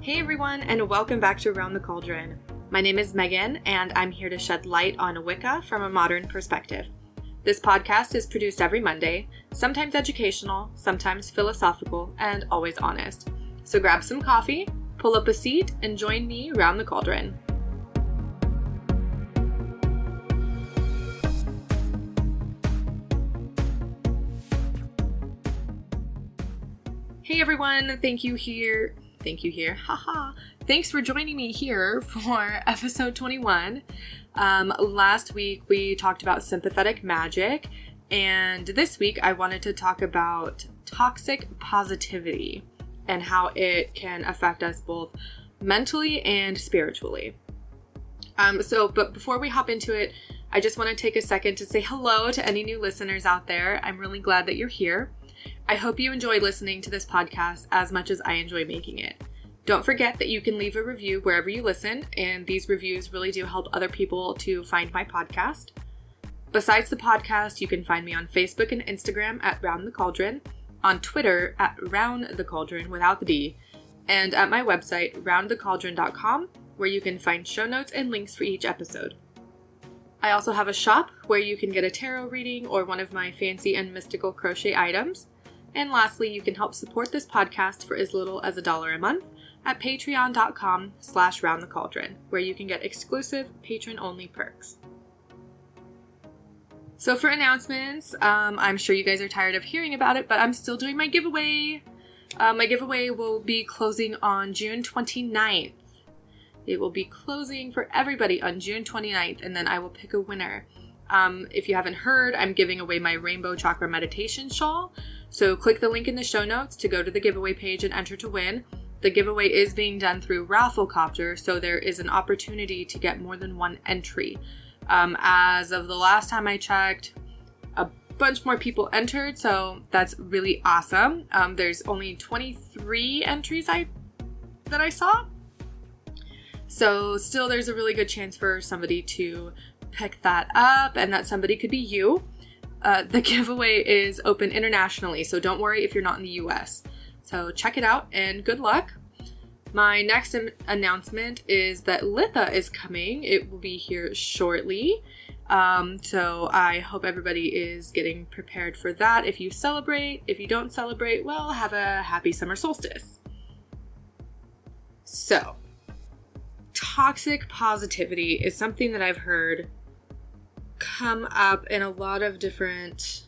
Hey everyone, and welcome back to Around the Cauldron. My name is Megan, and I'm here to shed light on Wicca from a modern perspective. This podcast is produced every Monday, sometimes educational, sometimes philosophical, and always honest. So grab some coffee, pull up a seat, and join me around the cauldron. Hey everyone, thank you here, haha. Thanks for joining me here for episode 21. Last week we talked about sympathetic magic, and this week I wanted to talk about toxic positivity and how it can affect us both mentally and spiritually. But before we hop into it, I just want to take a second to say hello to any new listeners out there. I'm really glad that you're here. I hope you enjoy listening to this podcast as much as I enjoy making it. Don't forget that you can leave a review wherever you listen, and these reviews really do help other people to find my podcast. Besides the podcast, you can find me on Facebook and Instagram at Round the Cauldron, on Twitter at Round the Cauldron without the D, and at my website, roundthecauldron.com, where you can find show notes and links for each episode. I also have a shop where you can get a tarot reading or one of my fancy and mystical crochet items. And lastly, you can help support this podcast for as little as $1 a month at patreon.com/roundthecauldron, where you can get exclusive patron-only perks. So for announcements, I'm sure you guys are tired of hearing about it, but I'm still doing my giveaway. My giveaway will be closing on June 29th. It will be closing for everybody on June 29th, and then I will pick a winner. If you haven't heard, I'm giving away my Rainbow Chakra Meditation Shawl. So click the link in the show notes to go to the giveaway page and enter to win. The giveaway is being done through Rafflecopter, so there is an opportunity to get more than one entry. As of the last time I checked, a bunch more people entered, so that's really awesome. There's only 23 entries that I saw. So still there's a really good chance for somebody to pick that up, and that somebody could be you. The giveaway is open internationally, so don't worry if you're not in the US. So check it out and good luck. My next announcement is that Litha is coming. It will be here shortly. So I hope everybody is getting prepared for that. If you celebrate, if you don't celebrate, well, have a happy summer solstice. So, toxic positivity is something that I've heard come up in a lot of different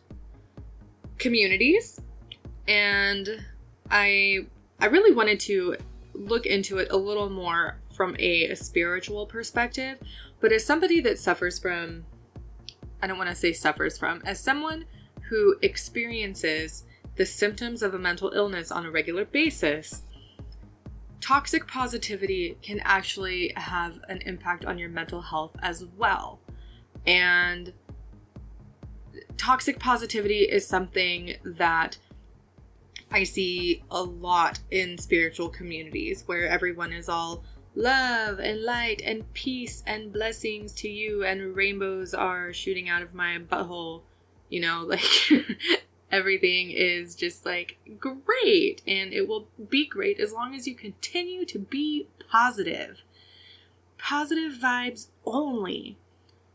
communities, and I really wanted to look into it a little more from a spiritual perspective, but as somebody that suffers from, I don't want to say suffers from, as someone who experiences the symptoms of a mental illness on a regular basis, toxic positivity can actually have an impact on your mental health as well. And toxic positivity is something that I see a lot in spiritual communities where everyone is all love and light and peace and blessings to you and rainbows are shooting out of my butthole. You know, like everything is just like great, and it will be great as long as you continue to be positive. Positive vibes only.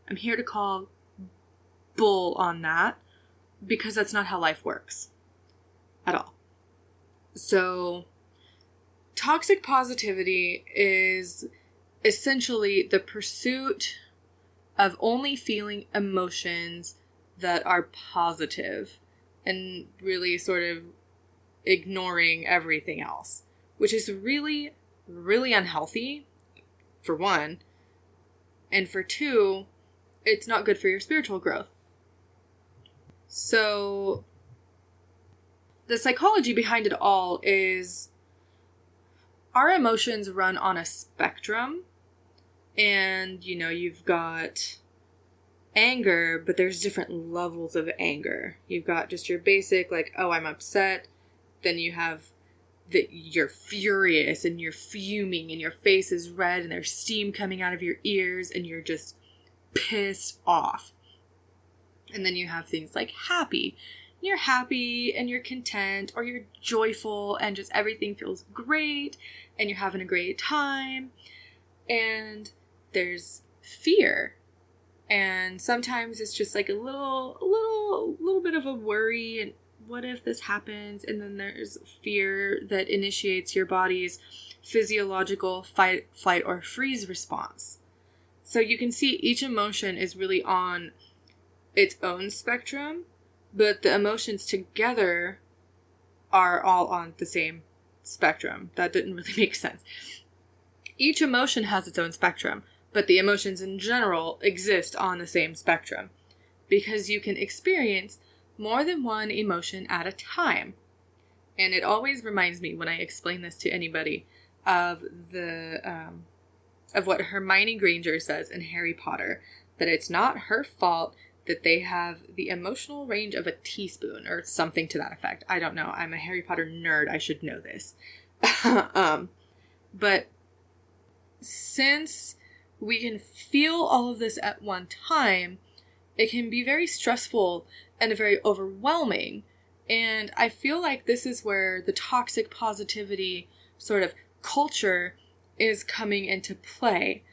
I'm here to call bull on that because that's not how life works at all. So, toxic positivity is essentially the pursuit of only feeling emotions that are positive and really sort of ignoring everything else, which is really, really unhealthy, for one, and for two, it's not good for your spiritual growth. So, the psychology behind it all is our emotions run on a spectrum, and, you know, you've got anger, but there's different levels of anger. You've got just your basic, like, oh, I'm upset. Then you have that you're furious and you're fuming and your face is red and there's steam coming out of your ears and you're just pissed off. And then you have things like happy, you're happy and you're content, or you're joyful and just everything feels great and you're having a great time. And there's fear. And sometimes it's just like a little bit of a worry, and what if this happens? And then there's fear that initiates your body's physiological fight, flight, or freeze response. So you can see each emotion is really on its own spectrum, but the emotions together are all on the same spectrum. That didn't really make sense. Each emotion has its own spectrum, but the emotions in general exist on the same spectrum because you can experience more than one emotion at a time. And it always reminds me when I explain this to anybody of what Hermione Granger says in Harry Potter, that it's not her fault that they have the emotional range of a teaspoon or something to that effect. I don't know. I'm a Harry Potter nerd. I should know this. But since we can feel all of this at one time, it can be very stressful and very overwhelming. And I feel like this is where the toxic positivity sort of culture is coming into play.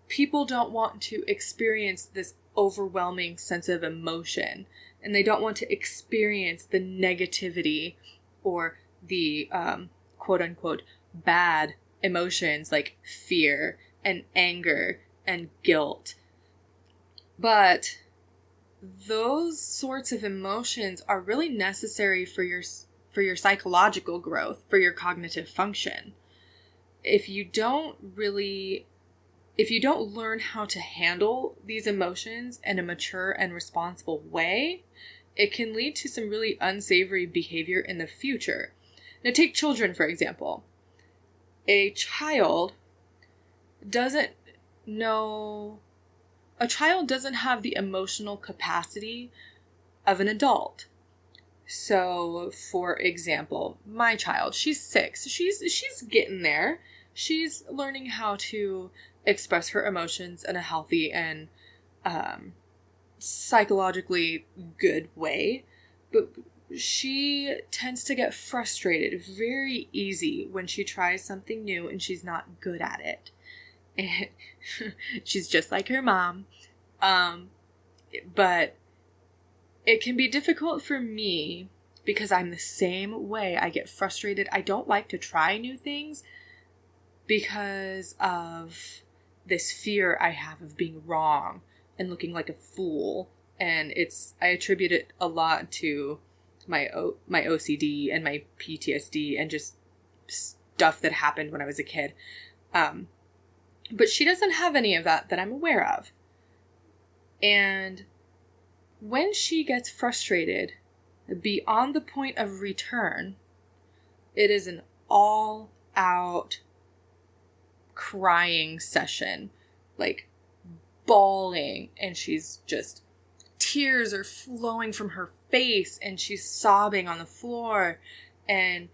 People don't want to experience this overwhelming sense of emotion, and they don't want to experience the negativity or the quote unquote bad emotions like fear and anger and guilt. But those sorts of emotions are really necessary for your psychological growth, for your cognitive function. If you don't learn how to handle these emotions in a mature and responsible way, it can lead to some really unsavory behavior in the future. Now, take children, for example. A child doesn't have the emotional capacity of an adult. So, for example, my child, she's 6. She's getting there. She's learning how to express her emotions in a healthy and psychologically good way. But she tends to get frustrated very easy when she tries something new and she's not good at it. And she's just like her mom. But it can be difficult for me because I'm the same way. I get frustrated. I don't like to try new things because of this fear I have of being wrong and looking like a fool. And I attribute it a lot to my OCD and my PTSD and just stuff that happened when I was a kid. But she doesn't have any of that I'm aware of. And when she gets frustrated beyond the point of return, it is an all-out crying session, like bawling, and tears are flowing from her face, and she's sobbing on the floor, and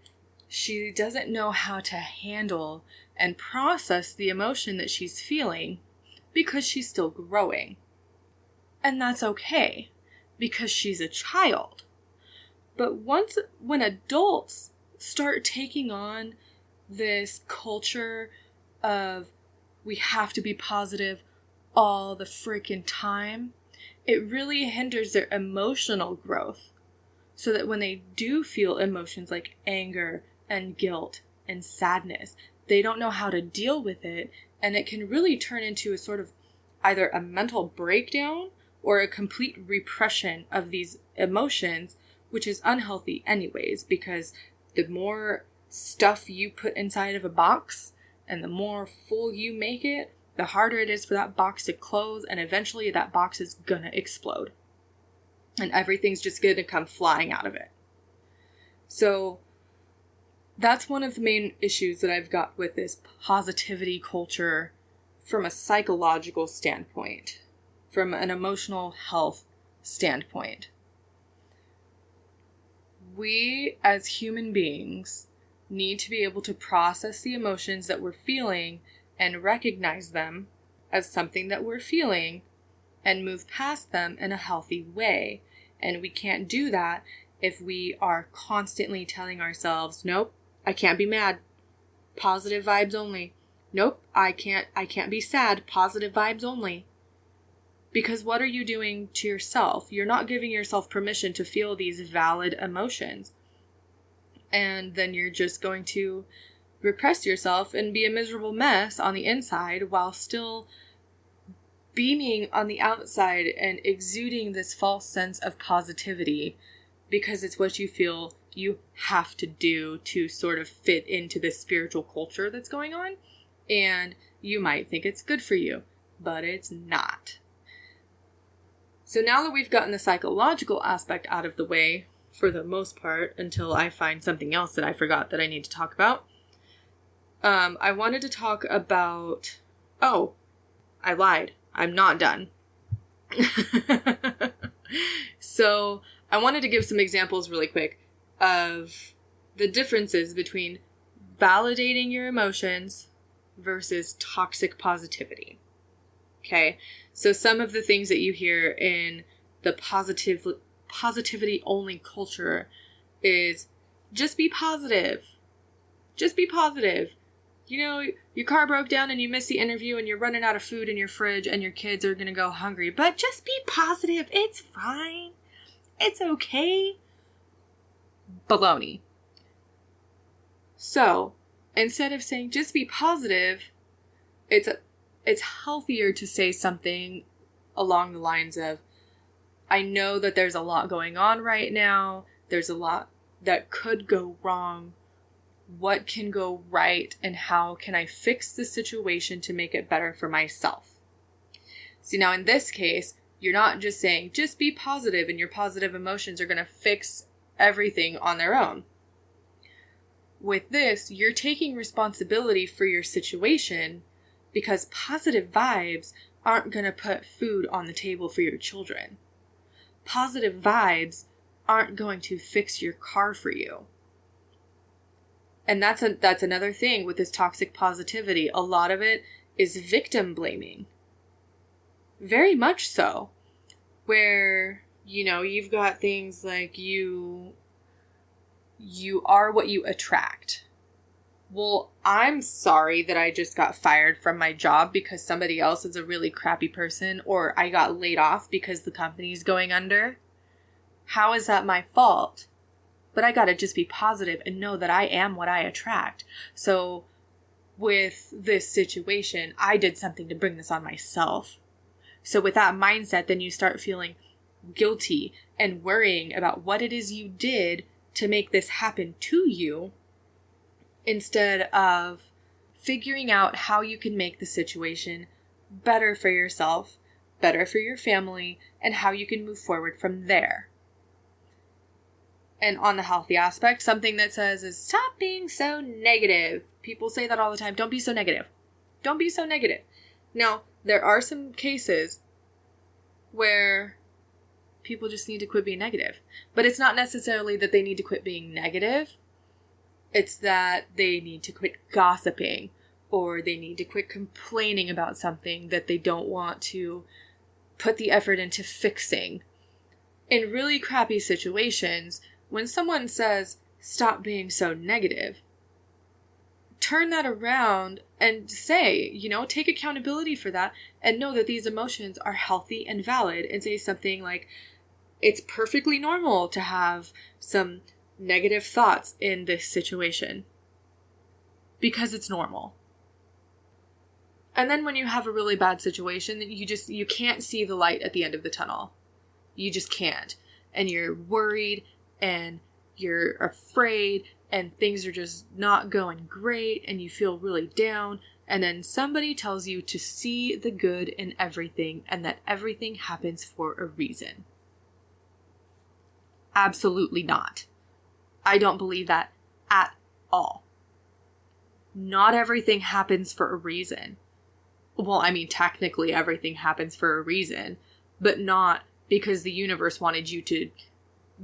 she doesn't know how to handle and process the emotion that she's feeling because she's still growing. And that's okay, because she's a child. But when adults start taking on this culture of we have to be positive all the freaking time, it really hinders their emotional growth. So that when they do feel emotions like anger and guilt and sadness, they don't know how to deal with it, and it can really turn into a sort of either a mental breakdown or a complete repression of these emotions, which is unhealthy anyways, because the more stuff you put inside of a box and the more full you make it, the harder it is for that box to close, and eventually that box is gonna explode. And everything's just gonna come flying out of it. So that's one of the main issues that I've got with this positivity culture from a psychological standpoint, from an emotional health standpoint. We, as human beings, need to be able to process the emotions that we're feeling and recognize them as something that we're feeling and move past them in a healthy way. And we can't do that if we are constantly telling ourselves, nope, I can't be mad, positive vibes only. Nope, I can't be sad, positive vibes only. Because what are you doing to yourself? You're not giving yourself permission to feel these valid emotions. And then you're just going to repress yourself and be a miserable mess on the inside while still beaming on the outside and exuding this false sense of positivity because it's what you feel you have to do to sort of fit into this spiritual culture that's going on. And you might think it's good for you, but it's not. So now that we've gotten the psychological aspect out of the way, for the most part, until I find something else that I forgot that I need to talk about, I wanted to talk about... Oh, I lied. I'm not done. So I wanted to give some examples really quick of the differences between validating your emotions versus toxic positivity. Okay, so some of the things that you hear in the positivity only culture is just be positive. Just be positive. You know, your car broke down and you missed the interview and you're running out of food in your fridge and your kids are going to go hungry. But just be positive. It's fine. It's okay. Baloney. So, instead of saying just be positive, it's healthier to say something along the lines of, I know that there's a lot going on right now. There's a lot that could go wrong. What can go right and how can I fix the situation to make it better for myself? See, now in this case, you're not just saying, just be positive and your positive emotions are going to fix everything on their own. With this, you're taking responsibility for your situation because positive vibes aren't going to put food on the table for your children. Positive vibes aren't going to fix your car for you. And that's another thing with this toxic positivity. A lot of it is victim blaming. Very much so. Where, you know, you've got things like you are what you attract. Well, I'm sorry that I just got fired from my job because somebody else is a really crappy person, or I got laid off because the company's going under. How is that my fault? But I gotta just be positive and know that I am what I attract. So with this situation, I did something to bring this on myself. So with that mindset, then you start feeling guilty and worrying about what it is you did to make this happen to you, instead of figuring out how you can make the situation better for yourself, better for your family, and how you can move forward from there. And on the healthy aspect, something that says is stop being so negative. People say that all the time. Don't be so negative. Don't be so negative. Now, there are some cases where people just need to quit being negative. But it's not necessarily that they need to quit being negative. It's that they need to quit gossiping, or they need to quit complaining about something that they don't want to put the effort into fixing. In really crappy situations, when someone says, stop being so negative, turn that around and say, you know, take accountability for that and know that these emotions are healthy and valid, and say something like, it's perfectly normal to have some negative thoughts in this situation because it's normal. And then when you have a really bad situation, you can't see the light at the end of the tunnel. You just can't. And you're worried and you're afraid and things are just not going great and you feel really down. And then somebody tells you to see the good in everything and that everything happens for a reason. Absolutely not. I don't believe that at all. Not everything happens for a reason. Well, I mean, technically everything happens for a reason, but not because the universe wanted you to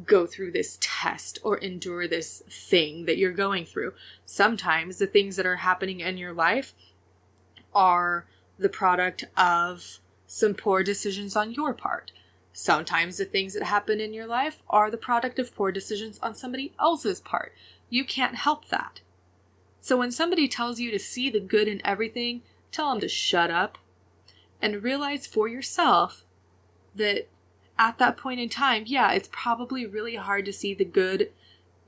go through this test or endure this thing that you're going through. Sometimes the things that are happening in your life are the product of some poor decisions on your part. Sometimes the things that happen in your life are the product of poor decisions on somebody else's part. You can't help that. So when somebody tells you to see the good in everything, tell them to shut up and realize for yourself that at that point in time, yeah, it's probably really hard to see the good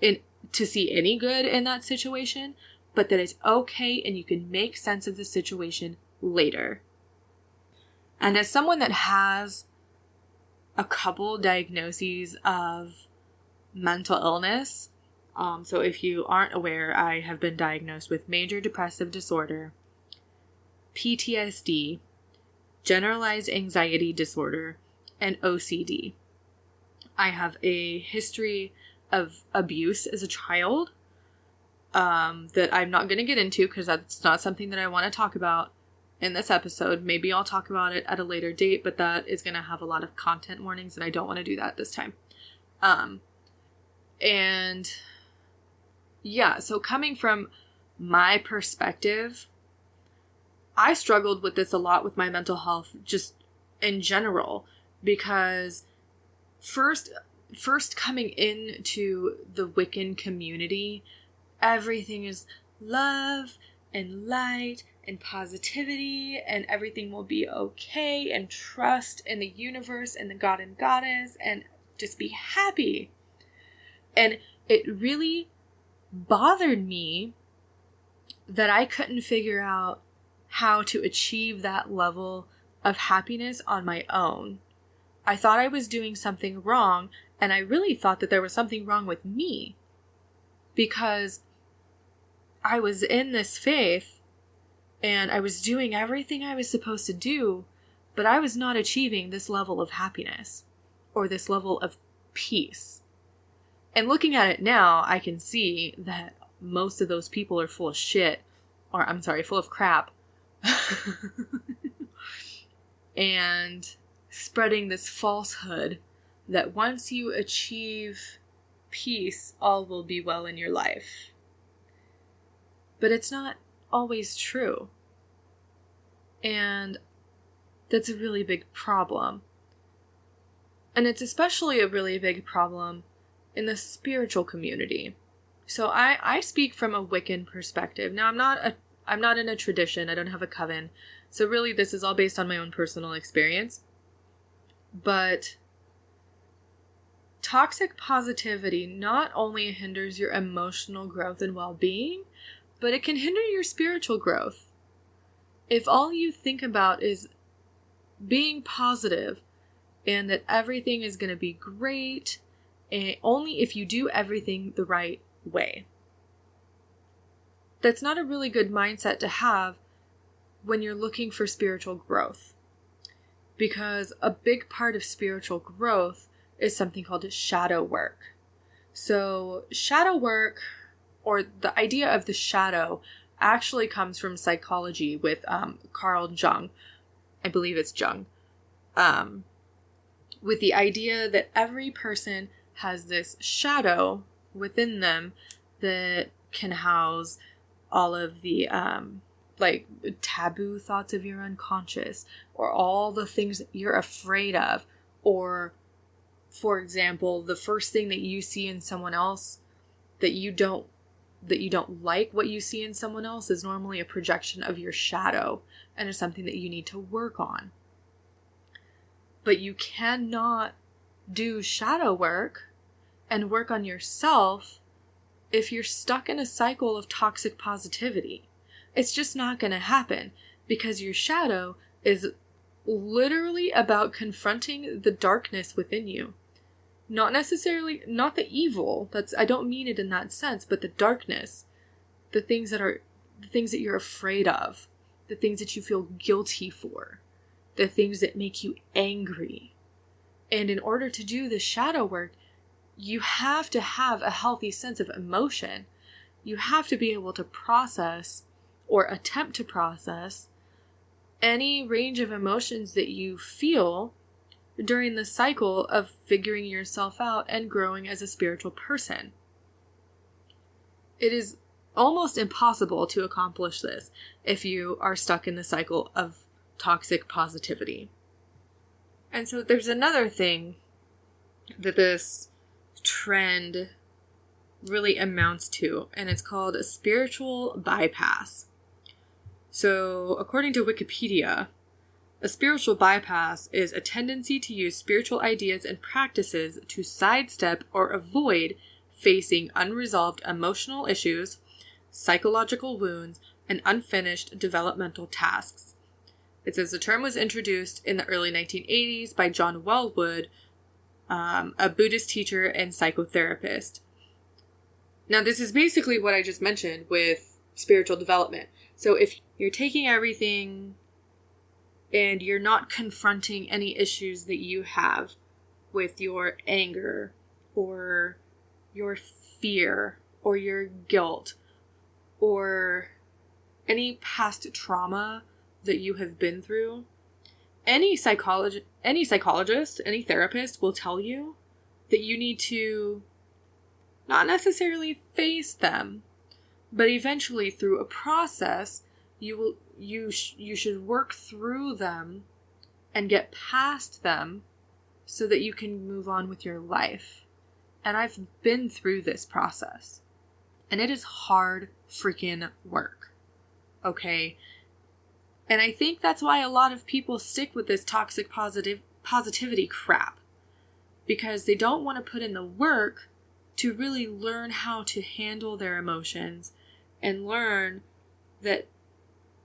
to see any good in that situation, but that it's okay and you can make sense of the situation later. And as someone that has a couple diagnoses of mental illness, so if you aren't aware, I have been diagnosed with major depressive disorder, PTSD, generalized anxiety disorder, and OCD. I have a history of abuse as a child that I'm not going to get into because that's not something that I want to talk about in this episode. Maybe I'll talk about it at a later date, but that is going to have a lot of content warnings and I don't want to do that this time. And yeah, so coming from my perspective, I struggled with this a lot with my mental health just in general, because first coming into the Wiccan community, everything is love and light and positivity and everything will be okay and trust in the universe and the god and goddess and just be happy. And it really bothered me that I couldn't figure out how to achieve that level of happiness on my own. I thought I was doing something wrong, and I really thought that there was something wrong with me because I was in this faith and I was doing everything I was supposed to do, but I was not achieving this level of happiness or this level of peace. And looking at it now, I can see that most of those people are full of shit, or I'm sorry, full of crap. And spreading this falsehood that once you achieve peace, all will be well in your life. But it's not always true. And that's a really big problem. And it's especially a really big problem in the spiritual community. So I speak from a Wiccan perspective. Now I'm not in a tradition, I don't have a coven. So really this is all based on my own personal experience. But toxic positivity not only hinders your emotional growth and well-being, but it can hinder your spiritual growth. If all you think about is being positive and that everything is going to be great, and only if you do everything the right way. That's not a really good mindset to have when you're looking for spiritual growth. Because a big part of spiritual growth is something called shadow work. So shadow work, or the idea of the shadow, actually comes from psychology with Carl Jung. I believe it's Jung. With the idea that every person has this shadow within them that can house all of the taboo thoughts of your unconscious, or all the things that you're afraid of, or for example, the first thing that you see in someone else that you don't like what you see in someone else is normally a projection of your shadow and is something that you need to work on. But you cannot do shadow work and work on yourself if you're stuck in a cycle of toxic positivity. It's just not going to happen, because your shadow is literally about confronting the darkness within you. Not necessarily, not the evil, I don't mean it in that sense, but the darkness, the things that you're afraid of, the things that you feel guilty for, the things that make you angry. And in order to do the shadow work, you have to have a healthy sense of emotion. You have to be able to process, or attempt to process, any range of emotions that you feel during the cycle of figuring yourself out and growing as a spiritual person. It is almost impossible to accomplish this if you are stuck in the cycle of toxic positivity. And so there's another thing that this trend really amounts to, and it's called a spiritual bypass. So, according to Wikipedia, a spiritual bypass is a tendency to use spiritual ideas and practices to sidestep or avoid facing unresolved emotional issues, psychological wounds, and unfinished developmental tasks. It says the term was introduced in the early 1980s by John Wellwood, a Buddhist teacher and psychotherapist. Now, this is basically what I just mentioned with spiritual development. So if you're taking everything and you're not confronting any issues that you have with your anger or your fear or your guilt or any past trauma that you have been through, any psychologist, any therapist will tell you that you need to not necessarily face them, but eventually through a process, you should work through them and get past them so that you can move on with your life. And I've been through this process. And it is hard freaking work. Okay? And I think that's why a lot of people stick with this toxic positivity crap. Because they don't want to put in the work to really learn how to handle their emotions and learn that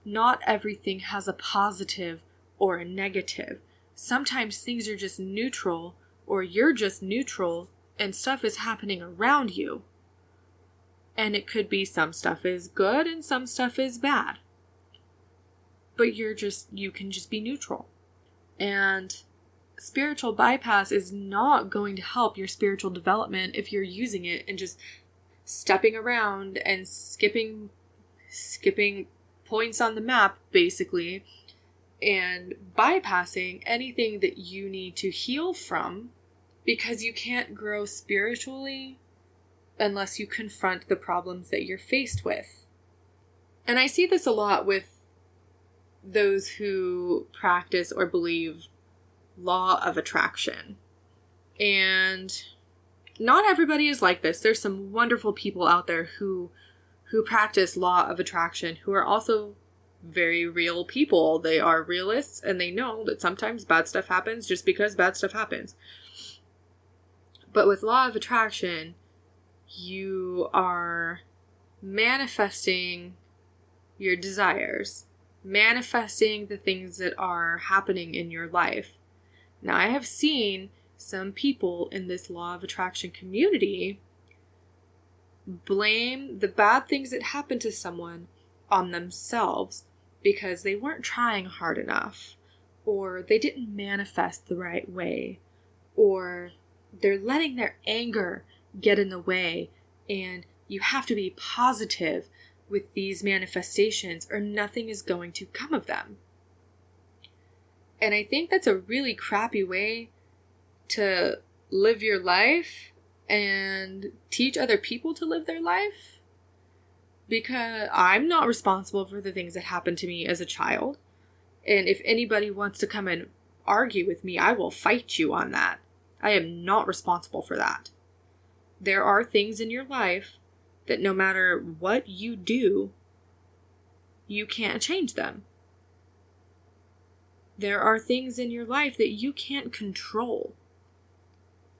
not everything has a positive or a negative. Sometimes things are just neutral, or you're just neutral, and stuff is happening around you. And it could be some stuff is good and some stuff is bad. But you can just be neutral. And spiritual bypass is not going to help your spiritual development if you're using it and just stepping around and skipping points on the map, basically, and bypassing anything that you need to heal from, because you can't grow spiritually unless you confront the problems that you're faced with. And I see this a lot with those who practice or believe law of attraction. And not everybody is like this. There's some wonderful people out there who practice law of attraction, who are also very real people. They are realists, and they know that sometimes bad stuff happens just because bad stuff happens. But with law of attraction, you are manifesting your desires, manifesting the things that are happening in your life. Now, I have seen some people in this law of attraction community blame the bad things that happen to someone on themselves because they weren't trying hard enough, or they didn't manifest the right way, or they're letting their anger get in the way, and you have to be positive with these manifestations or nothing is going to come of them. And I think that's a really crappy way to live your life and teach other people to live their life, because I'm not responsible for the things that happened to me as a child. And if anybody wants to come and argue with me, I will fight you on that. I am not responsible for that. There are things in your life that no matter what you do, you can't change them. There are things in your life that you can't control.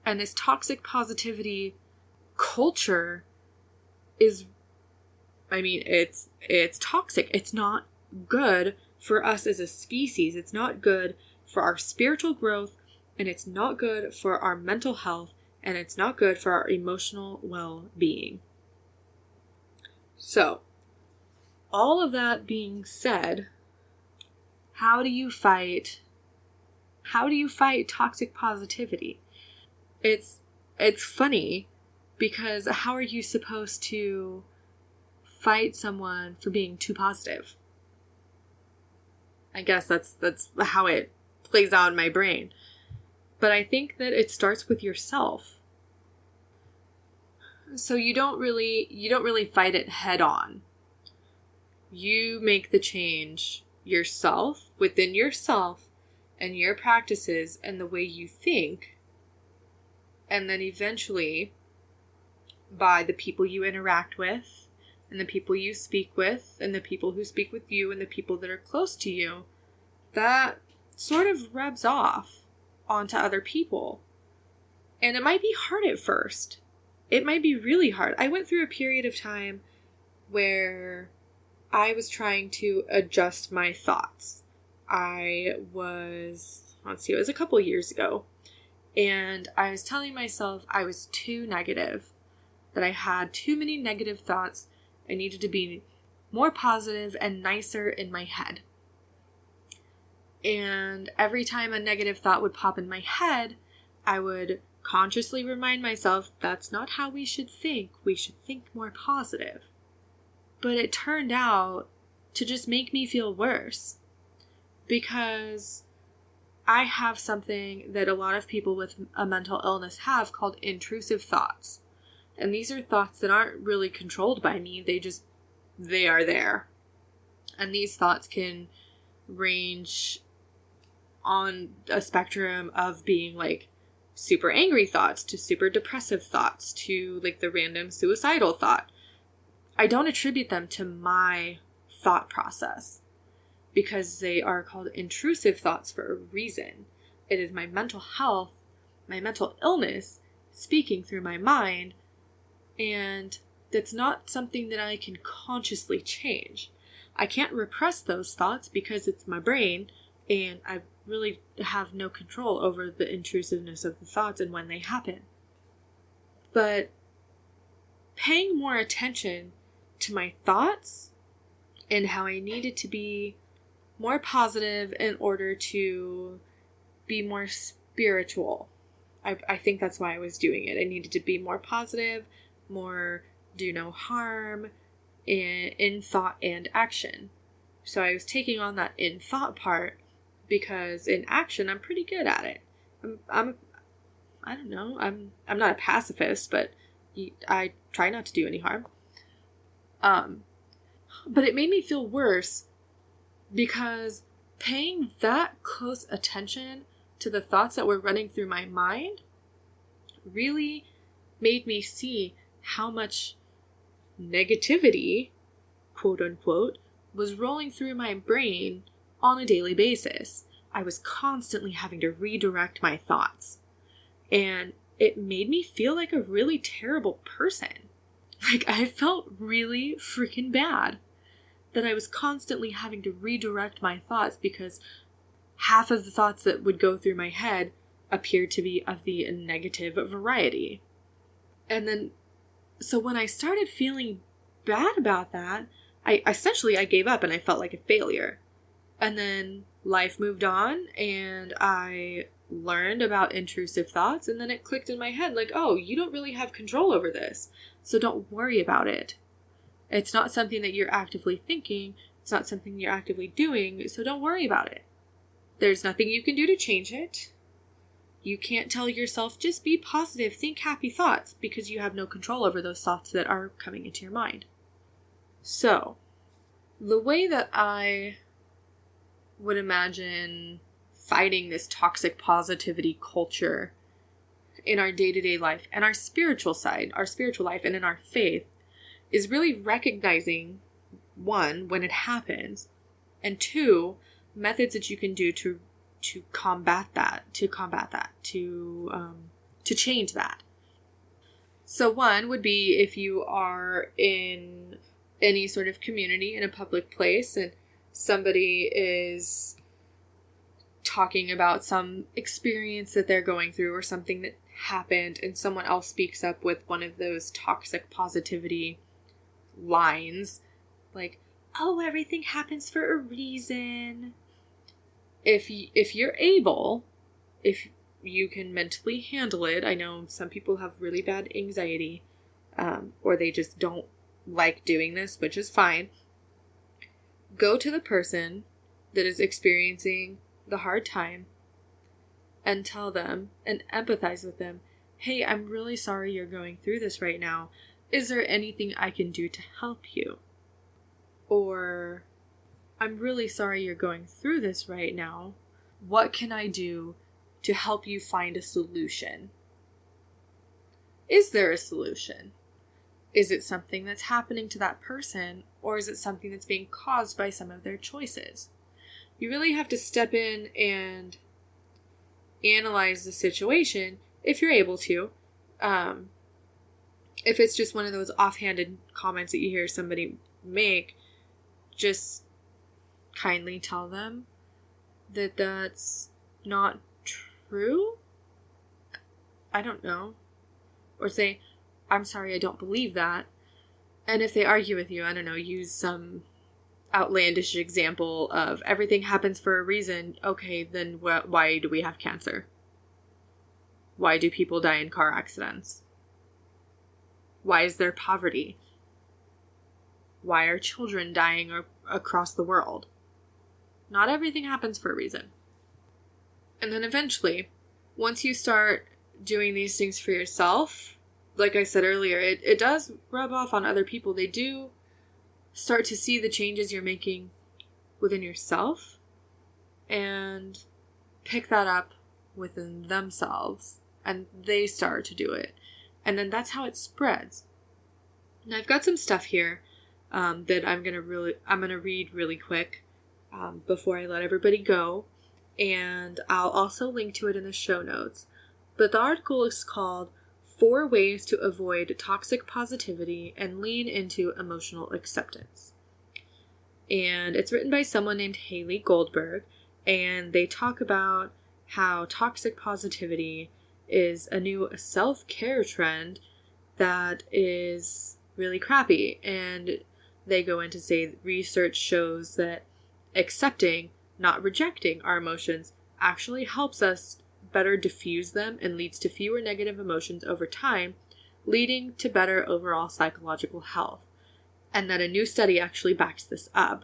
And this toxic positivity culture is, it's toxic. It's not good for us as a species. It's not good for our spiritual growth, and it's not good for our mental health, and it's not good for our emotional well-being. So, all of that being said, how do you fight toxic positivity? It's funny because how are you supposed to fight someone for being too positive? I guess that's how it plays out in my brain. But I think that it starts with yourself. So you don't really fight it head on. You make the change yourself, within yourself, and your practices and the way you think, and then eventually by the people you interact with and the people you speak with and the people who speak with you and the people that are close to you, that sort of rubs off onto other people. And it might be hard at first. It might be really hard. I went through a period of time where I was trying to adjust my thoughts. It was a couple years ago. And I was telling myself I was too negative, that I had too many negative thoughts. I needed to be more positive and nicer in my head. And every time a negative thought would pop in my head, I would consciously remind myself that's not how we should think. We should think more positive. But it turned out to just make me feel worse, because I have something that a lot of people with a mental illness have called intrusive thoughts. And these are thoughts that aren't really controlled by me. They are there. And these thoughts can range on a spectrum of being like super angry thoughts to super depressive thoughts to like the random suicidal thought. I don't attribute them to my thought process because they are called intrusive thoughts for a reason. It is my mental health, my mental illness speaking through my mind, and that's not something that I can consciously change. I can't repress those thoughts because it's my brain, and I really have no control over the intrusiveness of the thoughts and when they happen. But paying more attention to my thoughts and how I needed to be more positive in order to be more spiritual. I think that's why I was doing it. I needed to be more positive, more do no harm in thought and action. So I was taking on that in thought part because in action I'm pretty good at it. I'm not a pacifist, but I try not to do any harm. But it made me feel worse because paying that close attention to the thoughts that were running through my mind really made me see how much negativity, quote unquote, was rolling through my brain on a daily basis. I was constantly having to redirect my thoughts. And it made me feel like a really terrible person. Like, I felt really freaking bad that I was constantly having to redirect my thoughts because half of the thoughts that would go through my head appeared to be of the negative variety. And then, so when I started feeling bad about that, I gave up and I felt like a failure. And then life moved on and I learned about intrusive thoughts, and then it clicked in my head like, oh, you don't really have control over this, so don't worry about it. It's not something that you're actively thinking, it's not something you're actively doing, so don't worry about it. There's nothing you can do to change it. You can't tell yourself, just be positive, think happy thoughts, because you have no control over those thoughts that are coming into your mind. So, the way that I would imagine fighting this toxic positivity culture in our day-to-day life and our spiritual side, our spiritual life, and in our faith is really recognizing, one, when it happens, and two, methods that you can do to combat that, to change that. So one would be if you are in any sort of community in a public place and somebody is talking about some experience that they're going through or something that happened and someone else speaks up with one of those toxic positivity lines like, oh, everything happens for a reason. If you're able, if you can mentally handle it, I know some people have really bad anxiety, or they just don't like doing this, which is fine. Go to the person that is experiencing the hard time and tell them and empathize with them, hey, I'm really sorry you're going through this right now. Is there anything I can do to help you? Or, I'm really sorry you're going through this right now. What can I do to help you find a solution? Is there a solution? Is it something that's happening to that person, or is it something that's being caused by some of their choices? You really have to step in and analyze the situation if you're able to. If it's just one of those offhanded comments that you hear somebody make, just kindly tell them that that's not true. I don't know. Or say, I'm sorry, I don't believe that. And if they argue with you, I don't know, use some outlandish example of everything happens for a reason. Okay, then why do we have cancer? Why do people die in car accidents? Why is there poverty? Why are children dying across the world? Not everything happens for a reason. And then eventually, once you start doing these things for yourself, like I said earlier, it does rub off on other people. They do start to see the changes you're making within yourself and pick that up within themselves, and they start to do it. And then that's how it spreads. Now I've got some stuff here that I'm gonna read really quick before I let everybody go, and I'll also link to it in the show notes. But the article is called 4 Ways to Avoid Toxic Positivity and Lean into Emotional Acceptance. And it's written by someone named Haley Goldberg, and they talk about how toxic positivity is a new self-care trend that is really crappy. And they go in to say that research shows that accepting, not rejecting our emotions actually helps us better diffuse them and leads to fewer negative emotions over time, leading to better overall psychological health. And that a new study actually backs this up.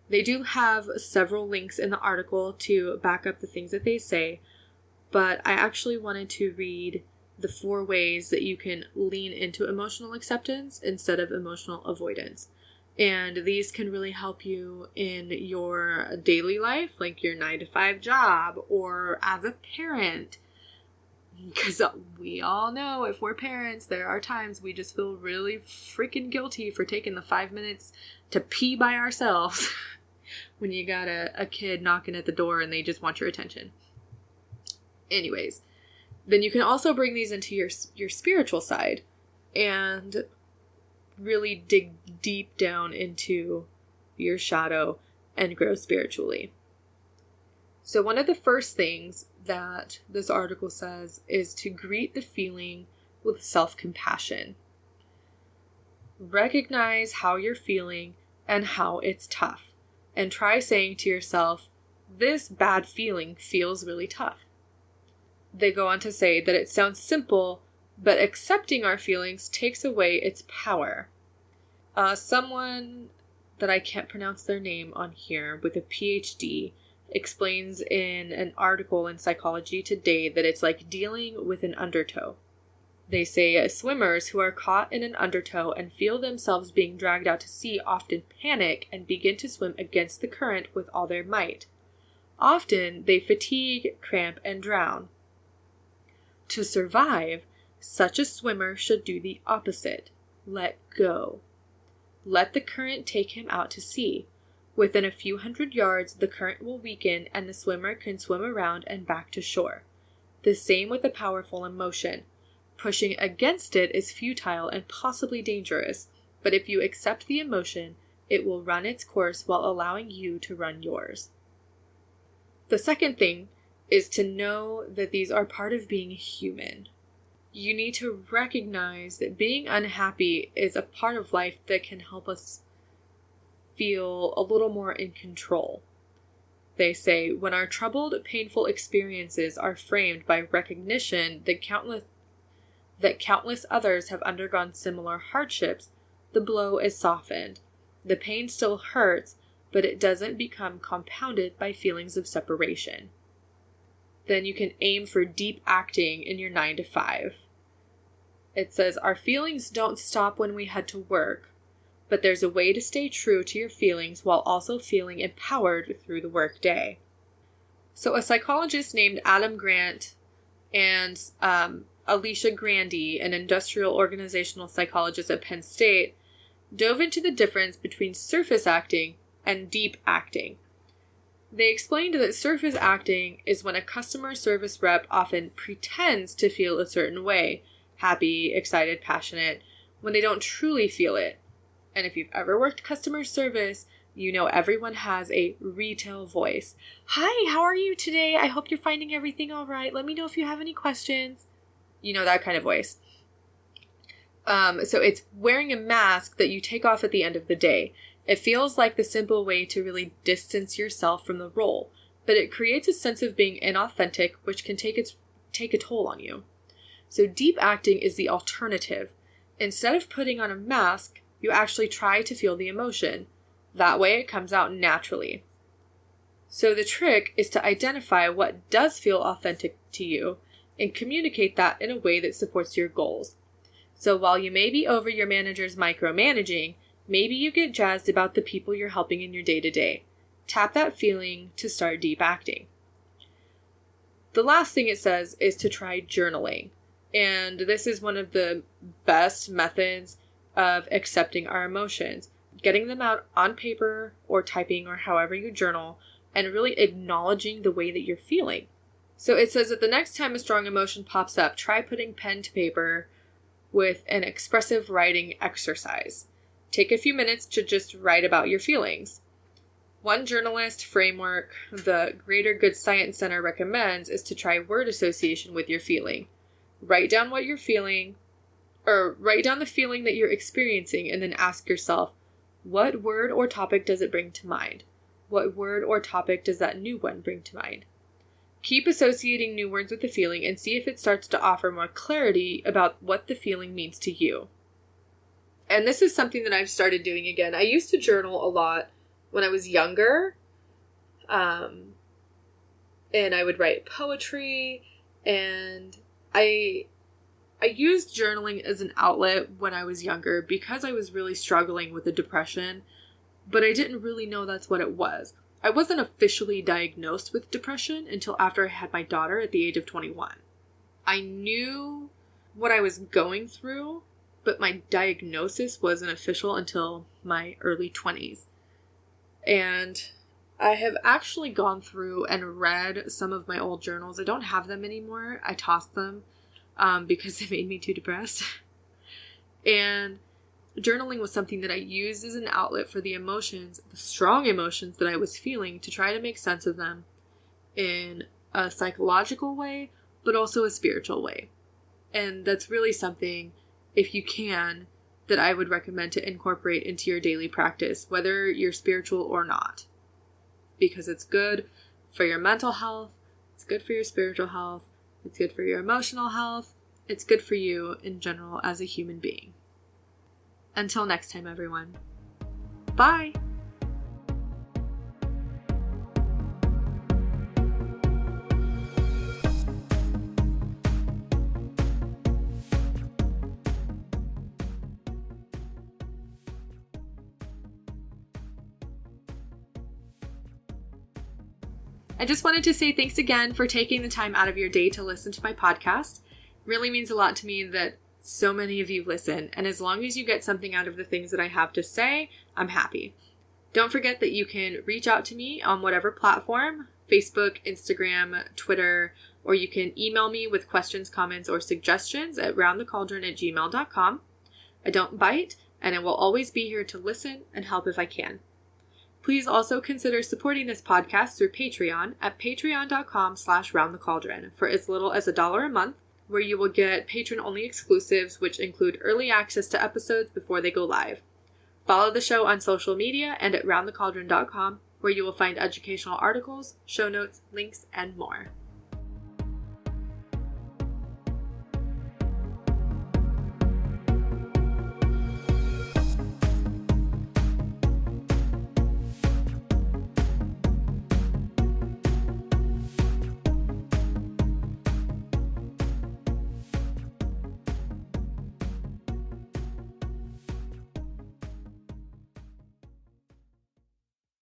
They do have several links in the article to back up the things that they say, but I actually wanted to read the 4 ways that you can lean into emotional acceptance instead of emotional avoidance. And these can really help you in your daily life, like your 9-to-5 job, or as a parent. Because we all know if we're parents, there are times we just feel really freaking guilty for taking the 5 minutes to pee by ourselves when you got a kid knocking at the door and they just want your attention. Anyways, then you can also bring these into your spiritual side and really dig deep down into your shadow and grow spiritually. So one of the first things that this article says is to greet the feeling with self-compassion. Recognize how you're feeling and how it's tough, and try saying to yourself, this bad feeling feels really tough. They go on to say that it sounds simple, but accepting our feelings takes away its power. Someone that I can't pronounce their name on here with a PhD explains in an article in Psychology Today that it's like dealing with an undertow. They say swimmers who are caught in an undertow and feel themselves being dragged out to sea often panic and begin to swim against the current with all their might. Often they fatigue, cramp, and drown. To survive, such a swimmer should do the opposite. Let go. Let the current take him out to sea. Within a few hundred yards, the current will weaken and the swimmer can swim around and back to shore. The same with a powerful emotion. Pushing against it is futile and possibly dangerous, but if you accept the emotion, it will run its course while allowing you to run yours. The second thing is to know that these are part of being human. You need to recognize that being unhappy is a part of life that can help us feel a little more in control. They say, when our troubled, painful experiences are framed by recognition that countless others have undergone similar hardships, the blow is softened. The pain still hurts, but it doesn't become compounded by feelings of separation. Then you can aim for deep acting in your 9-to-5. It says, our feelings don't stop when we head to work, but there's a way to stay true to your feelings while also feeling empowered through the work day. So a psychologist named Adam Grant and Alicia Grandy, an industrial organizational psychologist at Penn State, dove into the difference between surface acting and deep acting. They explained that surface acting is when a customer service rep often pretends to feel a certain way, happy, excited, passionate, when they don't truly feel it. And if you've ever worked customer service, you know everyone has a retail voice. Hi, how are you today? I hope you're finding everything all right. Let me know if you have any questions. You know, that kind of voice. So it's wearing a mask that you take off at the end of the day. It feels like the simple way to really distance yourself from the role, but it creates a sense of being inauthentic, which can take a toll on you. So deep acting is the alternative. Instead of putting on a mask, you actually try to feel the emotion. That way it comes out naturally. So the trick is to identify what does feel authentic to you and communicate that in a way that supports your goals. So while you may be over your manager's micromanaging, maybe you get jazzed about the people you're helping in your day-to-day. Tap that feeling to start deep acting. The last thing it says is to try journaling. And this is one of the best methods of accepting our emotions. Getting them out on paper or typing or however you journal, and really acknowledging the way that you're feeling. So it says that the next time a strong emotion pops up, try putting pen to paper with an expressive writing exercise. Take a few minutes to just write about your feelings. One journalist framework the Greater Good Science Center recommends is to try word association with your feeling. Write down what you're feeling, or write down the feeling that you're experiencing, and then ask yourself, what word or topic does it bring to mind? What word or topic does that new one bring to mind? Keep associating new words with the feeling and see if it starts to offer more clarity about what the feeling means to you. And this is something that I've started doing again. I used to journal a lot when I was younger. And I would write poetry, and I used journaling as an outlet when I was younger because I was really struggling with a depression, but I didn't really know that's what it was. I wasn't officially diagnosed with depression until after I had my daughter at the age of 21. I knew what I was going through, but my diagnosis wasn't official until my early 20s. And I have actually gone through and read some of my old journals. I don't have them anymore. I tossed them because they made me too depressed. And journaling was something that I used as an outlet for the emotions, the strong emotions that I was feeling, to try to make sense of them in a psychological way, but also a spiritual way. And that's really something, if you can, that I would recommend to incorporate into your daily practice, whether you're spiritual or not. Because it's good for your mental health, it's good for your spiritual health, it's good for your emotional health, it's good for you in general as a human being. Until next time, everyone. Bye! I just wanted to say thanks again for taking the time out of your day to listen to my podcast. It really means a lot to me that so many of you listen, and as long as you get something out of the things that I have to say, I'm happy. Don't forget that you can reach out to me on whatever platform, Facebook, Instagram, Twitter, or you can email me with questions, comments, or suggestions at roundthecauldron@gmail.com. I don't bite, and I will always be here to listen and help if I can. Please also consider supporting this podcast through Patreon at patreon.com/roundthecauldron for as little as $1 a month, where you will get patron-only exclusives, which include early access to episodes before they go live. Follow the show on social media and at roundthecauldron.com, where you will find educational articles, show notes, links, and more.